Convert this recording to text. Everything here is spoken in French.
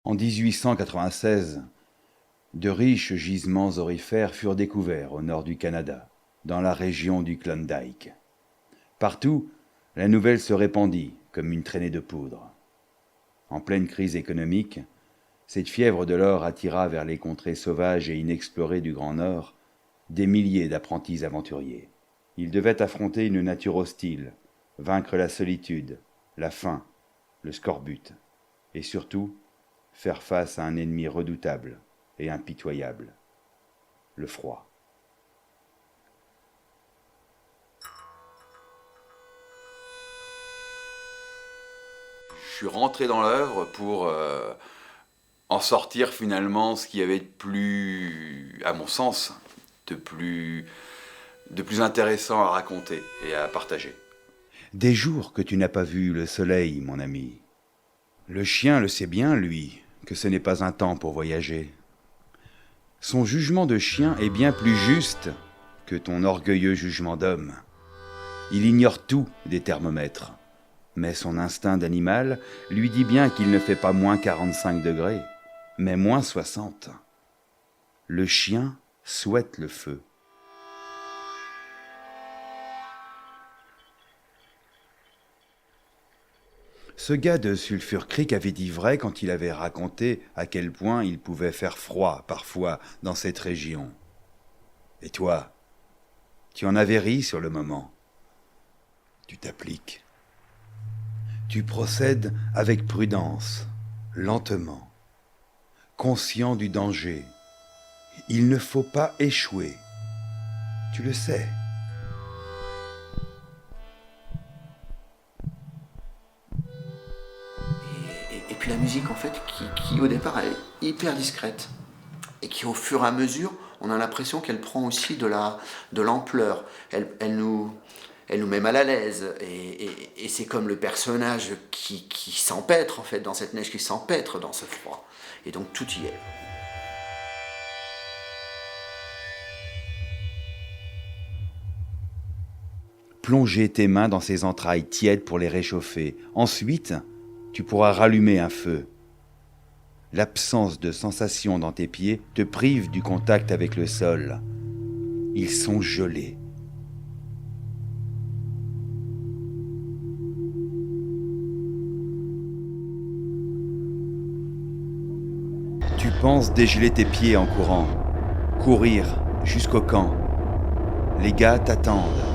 En 1896, de riches gisements aurifères furent découverts au nord du Canada, dans la région du Klondike. Partout, la nouvelle se répandit comme une traînée de poudre. En pleine crise économique, cette fièvre de l'or attira vers les contrées sauvages et inexplorées du Grand Nord des milliers d'apprentis aventuriers. Ils devaient affronter une nature hostile, vaincre la solitude, la faim, le scorbut, et surtout faire face à un ennemi redoutable et impitoyable, le froid. Je suis rentré dans l'œuvre pour en sortir finalement ce qu'il y avait de plus, à mon sens, de plus intéressant à raconter et à partager. Des jours que tu n'as pas vu le soleil, mon ami. Le chien le sait bien, lui, que ce n'est pas un temps pour voyager. Son jugement de chien est bien plus juste que ton orgueilleux jugement d'homme. Il ignore tout des thermomètres, mais son instinct d'animal lui dit bien qu'il ne fait pas moins 45 degrés, mais moins 60. Le chien souhaite le feu. Ce gars de Sulphur Creek avait dit vrai quand il avait raconté à quel point il pouvait faire froid parfois dans cette région. Et toi, tu en avais ri sur le moment. Tu t'appliques. Tu procèdes avec prudence, lentement, conscient du danger. Il ne faut pas échouer. Tu le sais. Et puis la musique, en fait, qui au départ, elle est hyper discrète. Et qui, au fur et à mesure, on a l'impression qu'elle prend aussi de l'ampleur. Elle nous met mal à l'aise. Et c'est comme le personnage qui s'empêtre, en fait, dans cette neige, qui s'empêtre dans ce froid. Et donc, tout y est. Plonger tes mains dans ces entrailles tièdes pour les réchauffer. Ensuite, tu pourras rallumer un feu. L'absence de sensation dans tes pieds te prive du contact avec le sol. Ils sont gelés. Tu penses dégeler tes pieds en courant, courir jusqu'au camp. Les gars t'attendent.